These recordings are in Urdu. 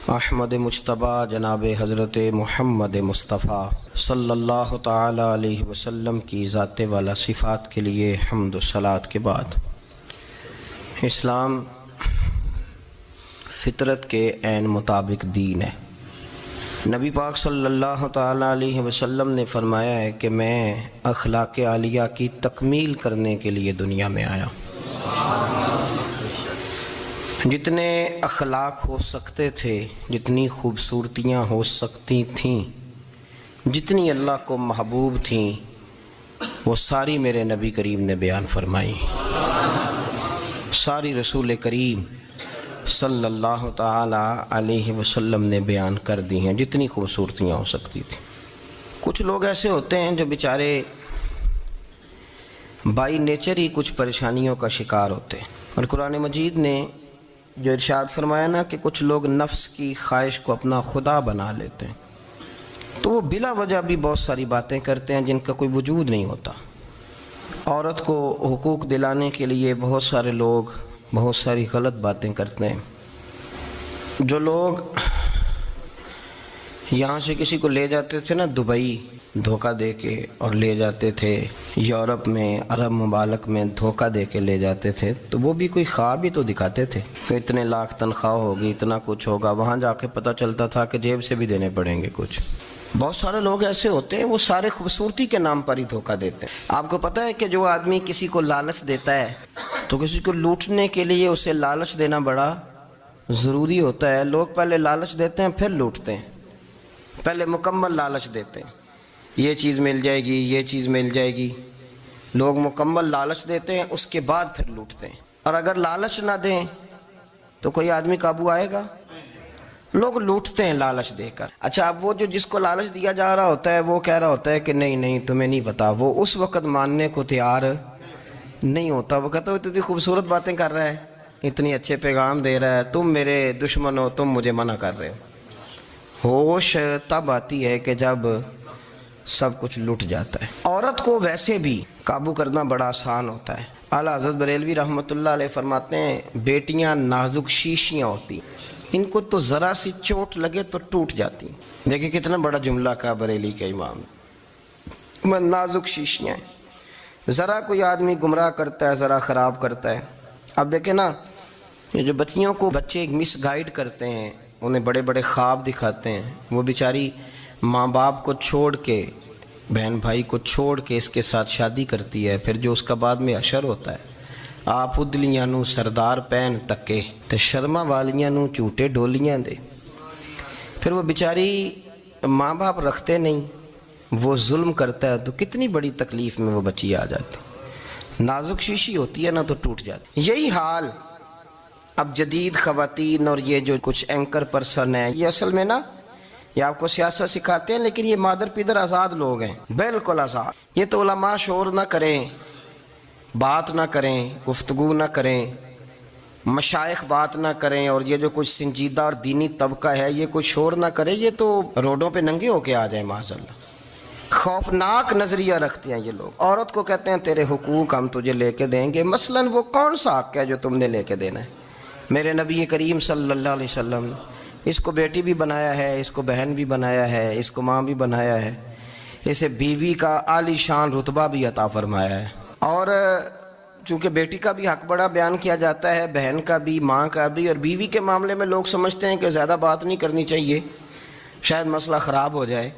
احمد مجتبیٰ جناب حضرت محمد مصطفیٰ صلی اللہ تعالی علیہ وسلم کی ذات والا صفات کے لیے حمد و صلوات کے بعد، اسلام فطرت کے عین مطابق دین ہے۔ نبی پاک صلی اللہ تعالی علیہ وسلم نے فرمایا ہے کہ میں اخلاق عالیہ کی تکمیل کرنے کے لیے دنیا میں آیا۔ جتنے اخلاق ہو سکتے تھے، جتنی خوبصورتیاں ہو سکتی تھیں، جتنی اللہ کو محبوب تھیں، وہ ساری میرے نبی کریم نے بیان فرمائی، ساری رسول کریم صلی اللہ تعالی علیہ وسلم نے بیان کر دی ہیں، جتنی خوبصورتیاں ہو سکتی تھیں۔ کچھ لوگ ایسے ہوتے ہیں جو بیچارے بائی نیچر ہی کچھ پریشانیوں کا شکار ہوتے ہیں، اور قرآن مجید نے جو ارشاد فرمایا نا کہ کچھ لوگ نفس کی خواہش کو اپنا خدا بنا لیتے ہیں، تو وہ بلا وجہ بھی بہت ساری باتیں کرتے ہیں جن کا کوئی وجود نہیں ہوتا۔ عورت کو حقوق دلانے کے لیے بہت سارے لوگ بہت ساری غلط باتیں کرتے ہیں۔ جو لوگ یہاں سے کسی کو لے جاتے تھے نا دبئی دھوکہ دے کے، اور لے جاتے تھے یورپ میں، عرب ممالک میں دھوکہ دے کے لے جاتے تھے، تو وہ بھی کوئی خواب ہی تو دکھاتے تھے کہ اتنے لاکھ تنخواہ ہوگی، اتنا کچھ ہوگا۔ وہاں جا کے پتہ چلتا تھا کہ جیب سے بھی دینے پڑیں گے کچھ۔ بہت سارے لوگ ایسے ہوتے ہیں، وہ سارے خوبصورتی کے نام پر ہی دھوکہ دیتے ہیں۔ آپ کو پتہ ہے کہ جو آدمی کسی کو لالچ دیتا ہے تو کسی کو لوٹنے کے لیے اسے لالچ دینا بڑا ضروری ہوتا ہے۔ لوگ پہلے لالچ دیتے ہیں پھر لوٹتے ہیں، پہلے مکمل لالچ دیتے ہیں، یہ چیز مل جائے گی، یہ چیز مل جائے گی۔ لوگ مکمل لالچ دیتے ہیں، اس کے بعد پھر لوٹتے ہیں۔ اور اگر لالچ نہ دیں تو کوئی آدمی قابو آئے گا؟ لوگ لوٹتے ہیں لالچ دے کر۔ اچھا، اب وہ جو جس کو لالچ دیا جا رہا ہوتا ہے وہ کہہ رہا ہوتا ہے کہ نہیں نہیں تمہیں نہیں پتا، وہ اس وقت ماننے کو تیار نہیں ہوتا۔ وہ کہتا ہے اتنی خوبصورت باتیں کر رہا ہے، اتنی اچھے پیغام دے رہا ہے، تم میرے دشمن ہو، تم مجھے منع کر رہے ہو۔ ہوش تب آتی ہے کہ جب سب کچھ لٹ جاتا ہے۔ عورت کو ویسے بھی قابو کرنا بڑا آسان ہوتا ہے۔ اعلیٰ حضرت بریلوی رحمۃ اللہ علیہ فرماتے ہیں بیٹیاں نازک شیشیاں ہوتی، ان کو تو ذرا سی چوٹ لگے تو ٹوٹ جاتی۔ دیکھیں کتنا بڑا جملہ کہا بریلی کے امام نے، نازک شیشیاں ہیں۔ ذرا کوئی آدمی گمراہ کرتا ہے، ذرا خراب کرتا ہے۔ اب دیکھیں نا، یہ جو بچیوں کو بچے مس گائیڈ کرتے ہیں، انہیں بڑے بڑے خواب دکھاتے ہیں، وہ بیچاری ماں باپ کو چھوڑ کے، بہن بھائی کو چھوڑ کے اس کے ساتھ شادی کرتی ہے، پھر جو اس کا بعد میں اشر ہوتا ہے، آپ ادلیاں نو سردار پہن تکے تے شرما والیاں نو چوٹے ڈولیاں دے۔ پھر وہ بیچاری ماں باپ رکھتے نہیں، وہ ظلم کرتا ہے، تو کتنی بڑی تکلیف میں وہ بچی آ جاتی۔ نازک شیشی ہوتی ہے نا تو ٹوٹ جاتی۔ یہی حال اب جدید خواتین اور یہ جو کچھ اینکر پرسن ہیں، یہ اصل میں نا یہ آپ کو سیاست سکھاتے ہیں، لیکن یہ مادر پیدر آزاد لوگ ہیں، بالکل آزاد۔ یہ تو علماء شور نہ کریں، بات نہ کریں، گفتگو نہ کریں، مشائخ بات نہ کریں، اور یہ جو کچھ سنجیدہ اور دینی طبقہ ہے یہ کوئی شور نہ کرے، یہ تو روڈوں پہ ننگے ہو کے آ جائیں معاذ اللہ۔ خوفناک نظریہ رکھتے ہیں یہ لوگ۔ عورت کو کہتے ہیں تیرے حقوق ہم تجھے لے کے دیں گے۔ مثلاً وہ کون سا حق ہے جو تم نے لے کے دینا ہے؟ میرے نبی کریم صلی اللہ علیہ وسلم نے اس کو بیٹی بھی بنایا ہے، اس کو بہن بھی بنایا ہے، اس کو ماں بھی بنایا ہے، اسے بیوی کا عالی شان رتبہ بھی عطا فرمایا ہے۔ اور چونکہ بیٹی کا بھی حق بڑا بیان کیا جاتا ہے، بہن کا بھی، ماں کا بھی، اور بیوی کے معاملے میں لوگ سمجھتے ہیں کہ زیادہ بات نہیں کرنی چاہیے، شاید مسئلہ خراب ہو جائے۔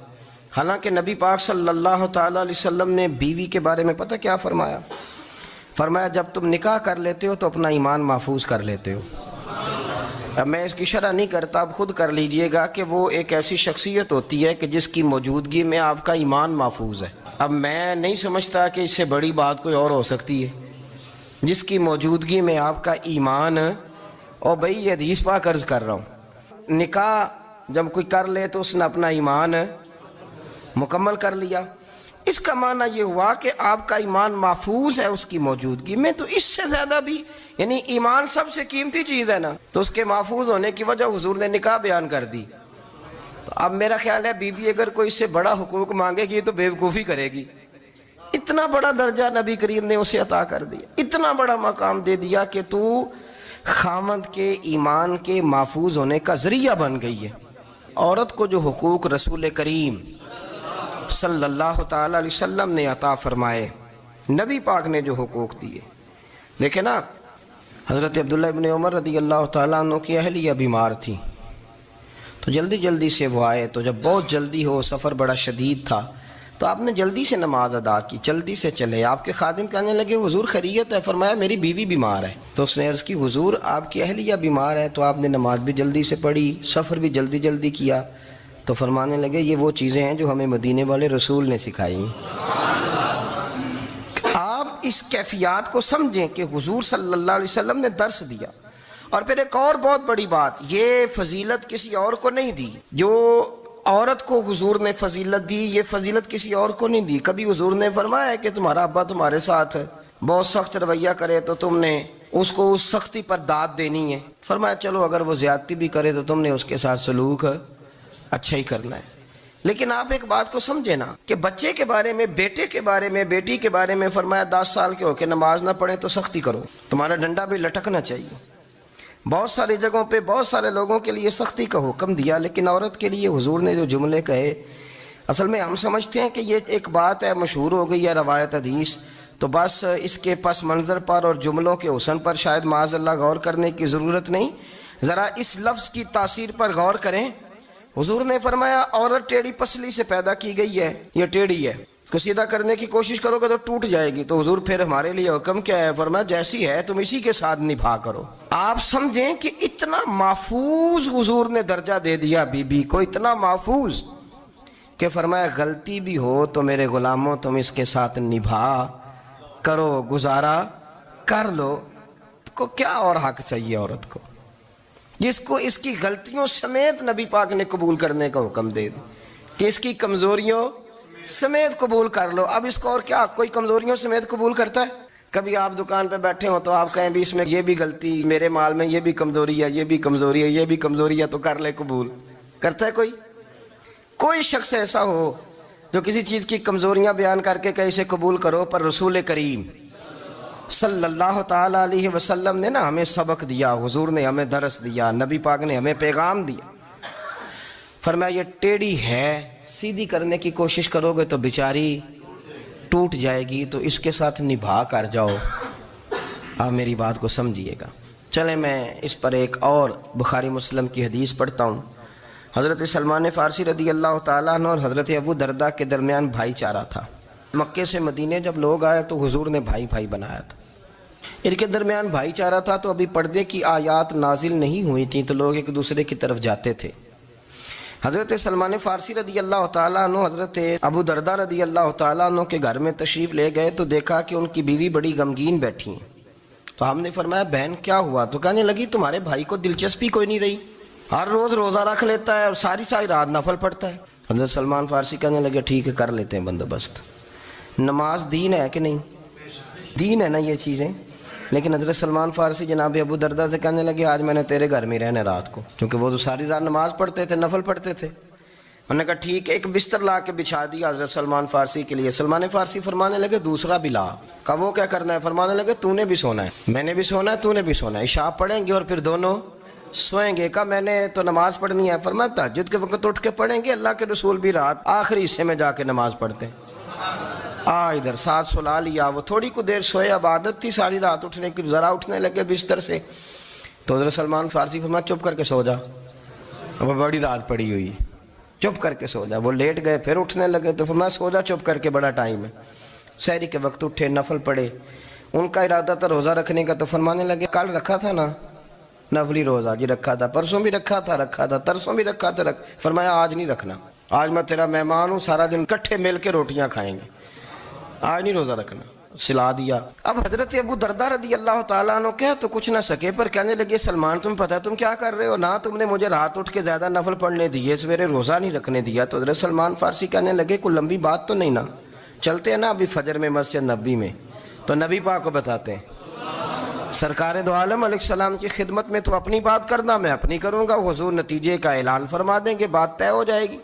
حالانکہ نبی پاک صلی اللہ تعالیٰ علیہ وسلم نے بیوی کے بارے میں پتہ کیا فرمایا؟ فرمایا جب تم نکاح کر لیتے ہو تو اپنا ایمان محفوظ کر لیتے ہو۔ اب میں اس کی شرح نہیں کرتا، اب خود کر لیجئے گا کہ وہ ایک ایسی شخصیت ہوتی ہے کہ جس کی موجودگی میں آپ کا ایمان محفوظ ہے۔ اب میں نہیں سمجھتا کہ اس سے بڑی بات کوئی اور ہو سکتی ہے، جس کی موجودگی میں آپ کا ایمان، اور بھئی یہ حدیث پاک عرض کر رہا ہوں، نکاح جب کوئی کر لے تو اس نے اپنا ایمان مکمل کر لیا۔ اس کا معنی یہ ہوا کہ آپ کا ایمان محفوظ ہے اس کی موجودگی میں، تو اس سے زیادہ بھی، یعنی ایمان سب سے قیمتی چیز ہے نا، تو اس کے محفوظ ہونے کی وجہ حضور نے نکاح بیان کر دی۔ تو اب میرا خیال ہے بیوی اگر کوئی اس سے بڑا حقوق مانگے گی تو بیوقوفی کرے گی۔ اتنا بڑا درجہ نبی کریم نے اسے عطا کر دیا، اتنا بڑا مقام دے دیا کہ تو خامد کے ایمان کے محفوظ ہونے کا ذریعہ بن گئی ہے۔ عورت کو جو حقوق رسول کریم صلی اللہ تعالی علیہ وسلم نے عطا فرمائے، نبی پاک نے جو حقوق دیے، دیکھیں نا، حضرت عبداللہ ابن عمر رضی اللہ تعالیٰ عنہ کی اہلیہ بیمار تھی، تو جلدی جلدی سے وہ آئے، تو جب بہت جلدی ہو، سفر بڑا شدید تھا، تو آپ نے جلدی سے نماز ادا کی، جلدی سے چلے۔ آپ کے خادم کہنے لگے حضور خیریت ہے؟ فرمایا میری بیوی بیمار ہے۔ تو اس نے عرض کی حضور آپ کی اہلیہ بیمار ہے، تو آپ نے نماز بھی جلدی سے پڑھی، سفر بھی جلدی جلدی کیا۔ تو فرمانے لگے یہ وہ چیزیں ہیں جو ہمیں مدینے والے رسول نے سکھائی۔ آپ اس کیفیات کو سمجھیں کہ حضور صلی اللہ علیہ وسلم نے درس دیا۔ اور پھر ایک اور بہت بڑی بات، یہ فضیلت کسی اور کو نہیں دی، جو عورت کو حضور نے فضیلت دی، یہ فضیلت کسی اور کو نہیں دی۔ کبھی حضور نے فرمایا ہے کہ تمہارا ابا تمہارے ساتھ بہت سخت رویہ کرے تو تم نے اس کو اس سختی پر داد دینی ہے؟ فرمایا چلو اگر وہ زیادتی بھی کرے تو تم نے اس کے ساتھ سلوک اچھا ہی کرنا ہے۔ لیکن آپ ایک بات کو سمجھے نا کہ بچے کے بارے میں، بیٹے کے بارے میں، بیٹی کے بارے میں فرمایا 10 سال کے ہو کے نماز نہ پڑھیں تو سختی کرو، تمہارا ڈنڈا بھی لٹکنا چاہیے۔ بہت ساری جگہوں پہ بہت سارے لوگوں کے لیے سختی کا حکم دیا، لیکن عورت کے لیے حضور نے جو جملے کہے، اصل میں ہم سمجھتے ہیں کہ یہ ایک بات ہے، مشہور ہو گئی ہے روایت حدیث، تو بس اس کے پس منظر پر اور جملوں کے حسن پر شاید معاذ اللہ غور کرنے کی ضرورت نہیں۔ ذرا اس لفظ کی تاثیر پر غور کریں۔ حضور نے فرمایا عورت ٹیڑھی پسلی سے پیدا کی گئی ہے، یہ ٹیڑھی ہے، اس کو سیدھا کرنے کی کوشش کرو گے تو ٹوٹ جائے گی۔ تو حضور پھر ہمارے لیے حکم کیا ہے؟ فرمایا جیسی ہے تم اسی کے ساتھ نبھا کرو۔ آپ سمجھیں کہ اتنا محفوظ حضور نے درجہ دے دیا بی بی کو، اتنا محفوظ کہ فرمایا غلطی بھی ہو تو میرے غلاموں تم اس کے ساتھ نبھا کرو، گزارا کر لو۔ کو کیا اور حق چاہیے عورت کو، جس کو اس کی غلطیوں سمیت نبی پاک نے قبول کرنے کا حکم دے دی کہ اس کی کمزوریوں سمیت قبول کر لو۔ اب اس کو اور کیا، کوئی کمزوریوں سمیت قبول کرتا ہے؟ کبھی آپ دکان پہ بیٹھے ہو تو آپ کہیں بھی اس میں یہ بھی غلطی، میرے مال میں یہ بھی کمزوری ہے، یہ بھی کمزوری ہے، یہ بھی کمزوری ہے، تو کر لے قبول؟ کرتا ہے کوئی؟ کوئی شخص ایسا ہو جو کسی چیز کی کمزوریاں بیان کر کے کہ اسے قبول کرو؟ پر رسول کریم صلی اللہ تعالیٰ علیہ وسلم نے نا ہمیں سبق دیا، حضور نے ہمیں درس دیا، نبی پاک نے ہمیں پیغام دیا۔ فرمایا یہ ٹیڑھی ہے، سیدھی کرنے کی کوشش کرو گے تو بیچاری ٹوٹ جائے گی، تو اس کے ساتھ نبھا کر جاؤ۔ آپ میری بات کو سمجھیے گا۔ چلیں میں اس پر ایک اور بخاری مسلم کی حدیث پڑھتا ہوں۔ حضرت سلمان فارسی رضی اللہ تعالیٰ عنہ اور حضرت ابو درداء کے درمیان بھائی چارہ تھا۔ مکے سے مدینے جب لوگ آئے تو حضور نے بھائی بھائی بنایا تھا، ان کے درمیان بھائی چارہ تھا، تو ابھی پردے کی آیات نازل نہیں ہوئی تھیں، تو لوگ ایک دوسرے کی طرف جاتے تھے۔ حضرت سلمان فارسی رضی اللہ تعالیٰ عنہ حضرت ابو درداء رضی اللہ تعالیٰ عنہ کے گھر میں تشریف لے گئے تو دیکھا کہ ان کی بیوی بڑی غمگین بیٹھی ہیں۔ تو ہم نے فرمایا بہن کیا ہوا؟ تو کہنے لگی تمہارے بھائی کو دلچسپی کوئی نہیں رہی، ہر روز روزہ رکھ لیتا ہے اور ساری ساری رات نفل پڑھتا ہے۔ حضرت سلمان فارسی کہنے لگے ٹھیک ہے کر لیتے ہیں بندوبست۔ نماز دین ہے کہ نہیں؟ دین ہے نا یہ چیزیں۔ لیکن حضرت سلمان فارسی جناب ابو درداء سے کہنے لگے آج میں نے تیرے گھر میں رہنا رات کو، کیونکہ وہ تو ساری رات نماز پڑھتے تھے، نفل پڑھتے تھے۔ انہوں نے کہا ٹھیک ہے، ایک بستر لا کے بچھا دیا حضرت سلمان فارسی کے لیے۔ سلمان فارسی فرمانے لگے دوسرا بھی لا۔ کہا وہ کیا کرنا ہے؟ فرمانے لگے تو نے بھی سونا ہے، میں نے بھی سونا ہے، تو نے بھی سونا ہے، عشاء پڑھیں گے اور پھر دونوں سوئیں گے۔ کہا میں نے تو نماز پڑھنی ہے۔ فرمایا تہجد کے وقت اٹھ کے پڑھیں گے، اللہ کے رسول بھی رات آخری حصے میں جا کے نماز پڑھتے ہیں۔ ادھر ساتھ سلا لیا، وہ تھوڑی کو دیر سوئے، اب عادت تھی ساری رات اٹھنے کی، ذرا اٹھنے لگے بستر سے تو حضرت سلمان فارسی فرمایا چپ کر کے سو جا، اب بڑی رات پڑی ہوئی، چپ کر کے سو جا۔ وہ لیٹ گئے، پھر اٹھنے لگے تو فرمایا سو جا چپ کر کے، بڑا ٹائم ہے۔ سحری کے وقت اٹھے، نفل پڑھے، ان کا ارادہ تھا روزہ رکھنے کا، تو فرمانے لگے کل رکھا تھا نا نفلی روزہ؟ جی رکھا تھا۔ پرسوں بھی رکھا تھا، ترسوں بھی رکھا تھا۔ فرمایا آج نہیں رکھنا، آج میں تیرا مہمان ہوں، سارا دن کٹھے مل کے روٹیاں کھائیں گے، آج نہیں روزہ رکھنا۔ سلا دیا۔ اب حضرت ابو درداء رضی اللہ تعالیٰ عنہ کہہ تو کچھ نہ سکے، پر کہنے لگے سلمان تم پتہ تم کیا کر رہے ہو، نہ تم نے مجھے رات اٹھ کے زیادہ نفل پڑھنے دیے، سویرے روزہ نہیں رکھنے دیا۔ تو حضرت سلمان فارسی کہنے لگے کوئی لمبی بات تو نہیں نا، چلتے ہیں نا ابھی فجر میں مسجد نبی میں، تو نبی پاک کو بتاتے ہیں سرکار دو عالم علیہ السلام کی خدمت میں تو اپنی بات کرنا، میں اپنی کروں گا، حضور نتیجے کا اعلان فرما دیں گے، بات طے ہو جائے گی۔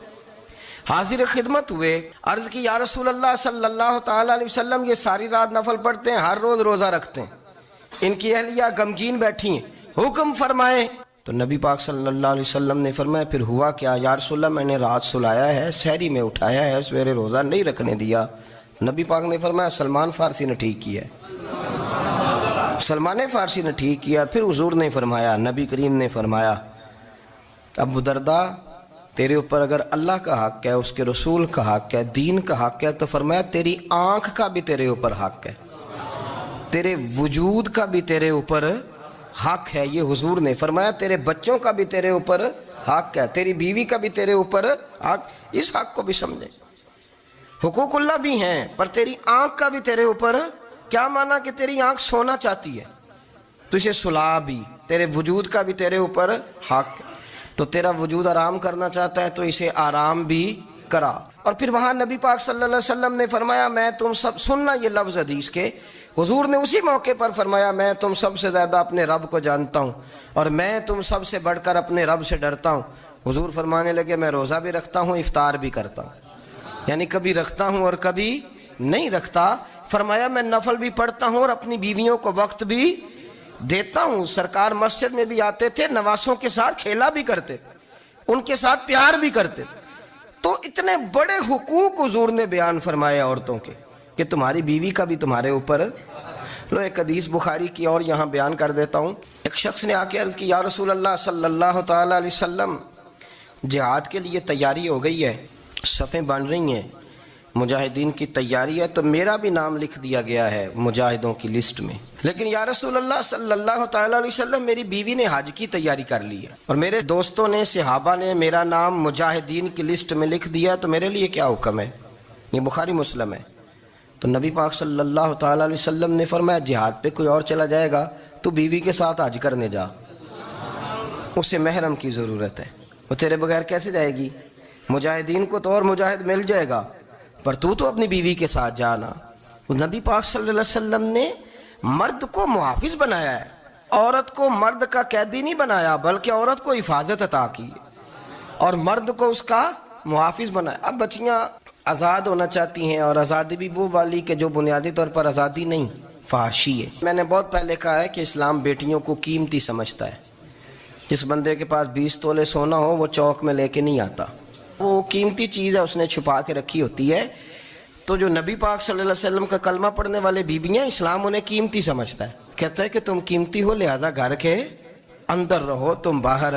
حاضر خدمت ہوئے، عرض کی یا رسول اللہ صلی اللہ تعالیٰ علیہ وسلم یہ ساری رات نفل پڑھتے ہیں، ہر روز روزہ رکھتے ہیں، ان کی اہلیہ غمگین بیٹھی ہیں، حکم فرمائے. تو نبی پاک صلی اللہ علیہ وسلم نے فرمایا پھر ہوا کیا؟ یا رسول اللہ میں نے رات سلایا ہے، سحری میں اٹھایا ہے، سویرے روزہ نہیں رکھنے دیا. نبی پاک نے فرمایا سلمان فارسی نے ٹھیک کیا ہے، سلمان فارسی نے ٹھیک کیا. پھر حضور نے فرمایا، نبی کریم نے فرمایا ابو درداء تیرے اوپر اگر اللہ کا حق ہے، اس کے رسول کا حق ہے، دین کا حق ہے، تو فرمایا تیری آنکھ کا بھی تیرے اوپر حق ہے، تیرے وجود کا بھی تیرے اوپر حق ہے. یہ حضور نے فرمایا تیرے بچوں کا بھی تیرے اوپر حق ہے، تیری بیوی کا بھی تیرے اوپر حق. اس حق کو بھی سمجھے. حقوق اللہ بھی ہیں، پر تیری آنکھ کا بھی تیرے اوپر. کیا مانا کہ تیری آنکھ سونا چاہتی ہے تو اسے سلا بھی. تیرے وجود کا بھی تیرے اوپر حق ہے، تو تیرا وجود آرام کرنا چاہتا ہے تو اسے آرام بھی کرا. اور پھر وہاں نبی پاک صلی اللہ علیہ وسلم نے فرمایا میں تم سب سننا یہ لفظ حدیث کے. حضور نے اسی موقع پر فرمایا میں تم سب سے زیادہ اپنے رب کو جانتا ہوں اور میں تم سب سے بڑھ کر اپنے رب سے ڈرتا ہوں. حضور فرمانے لگے میں روزہ بھی رکھتا ہوں، افطار بھی کرتا ہوں، یعنی کبھی رکھتا ہوں اور کبھی نہیں رکھتا. فرمایا میں نفل بھی پڑھتا ہوں اور اپنی بیویوں کو وقت بھی دیتا ہوں. سرکار مسجد میں بھی آتے تھے، نواسوں کے ساتھ کھیلا بھی کرتے، ان کے ساتھ پیار بھی کرتے. تو اتنے بڑے حقوق حضور نے بیان فرمائے عورتوں کے کہ تمہاری بیوی کا بھی تمہارے اوپر. لو ایک حدیث بخاری کی اور یہاں بیان کر دیتا ہوں. ایک شخص نے آ کے عرض کی یا رسول اللہ صلی اللہ تعالی علیہ وسلم جہاد کے لیے تیاری ہو گئی ہے، صفیں بن رہی ہیں، مجاہدین کی تیاری ہے، تو میرا بھی نام لکھ دیا گیا ہے مجاہدوں کی لسٹ میں، لیکن یا رسول اللہ صلی اللہ تعالی علیہ وسلم میری بیوی نے حج کی تیاری کر لی ہے اور میرے دوستوں نے صحابہ نے میرا نام مجاہدین کی لسٹ میں لکھ دیا، تو میرے لیے کیا حکم ہے؟ یہ بخاری مسلم ہے. تو نبی پاک صلی اللہ تعالی علیہ وسلم نے فرمایا جہاد پہ کوئی اور چلا جائے گا تو بیوی کے ساتھ حج کرنے جا، اسے محرم کی ضرورت ہے، وہ تیرے بغیر کیسے جائے گی؟ مجاہدین کو تو اور مجاہد مل جائے گا، پر تو اپنی بیوی کے ساتھ جانا. نبی پاک صلی اللہ علیہ وسلم نے مرد کو محافظ بنایا ہے، عورت کو مرد کا قیدی نہیں بنایا، بلکہ عورت کو حفاظت عطا کی اور مرد کو اس کا محافظ بنایا. اب بچیاں آزاد ہونا چاہتی ہیں، اور آزادی بھی وہ والی کہ جو بنیادی طور پر آزادی نہیں، فحاشی ہے. میں نے بہت پہلے کہا ہے کہ اسلام بیٹیوں کو قیمتی سمجھتا ہے. جس بندے کے پاس 20 تولے سونا ہو وہ چوک میں لے کے نہیں آتا، وہ قیمتی چیز ہے، اس نے چھپا کے رکھی ہوتی ہے. تو جو نبی پاک صلی اللہ علیہ وسلم کا کلمہ پڑھنے والے بیویاں، اسلام انہیں قیمتی سمجھتا ہے. کہتا ہے کہ تم قیمتی ہو لہذا گھر کے اندر رہو، تم باہر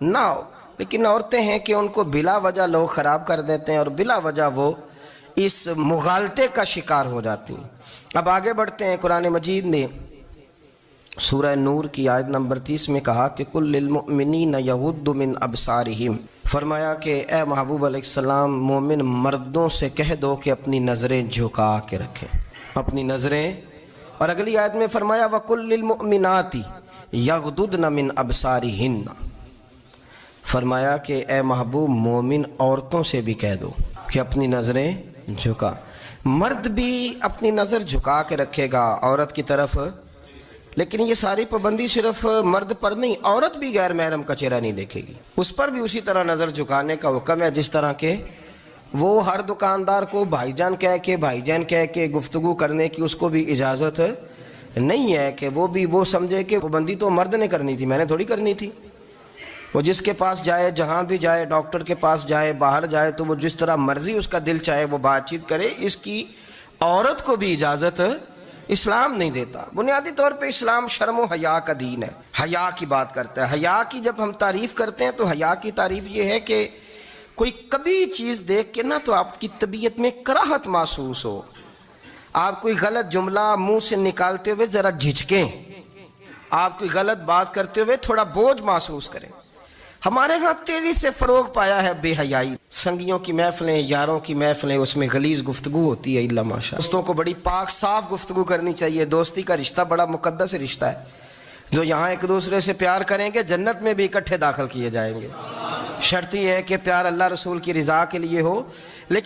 نہ ہو. لیکن عورتیں ہیں کہ ان کو بلا وجہ لوگ خراب کر دیتے ہیں اور بلا وجہ وہ اس مغالطے کا شکار ہو جاتی ہیں. اب آگے بڑھتے ہیں. قرآن مجید نے سورہ نور کی آیت نمبر 30 میں کہا کہ کل للمؤمنین یغضوا من ابصارہم، فرمایا کہ اے محبوب علیہ السلام مومن مردوں سے کہہ دو کہ اپنی نظریں جھکا کے رکھیں، اپنی نظریں. اور اگلی آیت میں فرمایا وَقُلْ لِلْمُؤْمِنَاتِ يَغْضُضْنَ مِنْ أَبْصَارِهِنَّ، فرمایا کہ اے محبوب مومن عورتوں سے بھی کہہ دو کہ اپنی نظریں جھکا. مرد بھی اپنی نظر جھکا کے رکھے گا عورت کی طرف، لیکن یہ ساری پابندی صرف مرد پر نہیں، عورت بھی غیر محرم کا چہرہ نہیں دیکھے گی، اس پر بھی اسی طرح نظر جھکانے کا حکم ہے جس طرح کہ وہ ہر دکاندار کو بھائی جان کہہ کے گفتگو کرنے کی اس کو بھی اجازت نہیں ہے کہ وہ سمجھے کہ پابندی تو مرد نے کرنی تھی، میں نے تھوڑی کرنی تھی. وہ جس کے پاس جائے، جہاں بھی جائے، ڈاکٹر کے پاس جائے، باہر جائے، تو وہ جس طرح مرضی اس کا دل چاہے وہ بات چیت کرے، اس کی عورت کو بھی اجازت اسلام نہیں دیتا. بنیادی طور پہ اسلام شرم و حیا کا دین ہے، حیا کی بات کرتا ہے. حیا کی جب ہم تعریف کرتے ہیں تو حیا کی تعریف یہ ہے کہ کوئی کبھی چیز دیکھ کے نا تو آپ کی طبیعت میں کراہت محسوس ہو، آپ کوئی غلط جملہ منہ سے نکالتے ہوئے ذرا جھجکیں، آپ کوئی غلط بات کرتے ہوئے تھوڑا بوجھ محسوس کریں. ہمارے ہاں تیزی سے فروغ پایا ہے بے حیائی. سنگیوں کی محفلیں، یاروں کی محفلیں، اس میں غلیظ گفتگو ہوتی ہے. اللہ ماشاء، دوستوں کو بڑی پاک صاف گفتگو کرنی چاہیے. دوستی کا رشتہ بڑا مقدس رشتہ ہے. جو یہاں ایک دوسرے سے پیار کریں گے جنت میں بھی اکٹھے داخل کیے جائیں گے. شرط یہ ہے کہ پیار اللہ رسول کی رضا کے لیے ہو. لیکن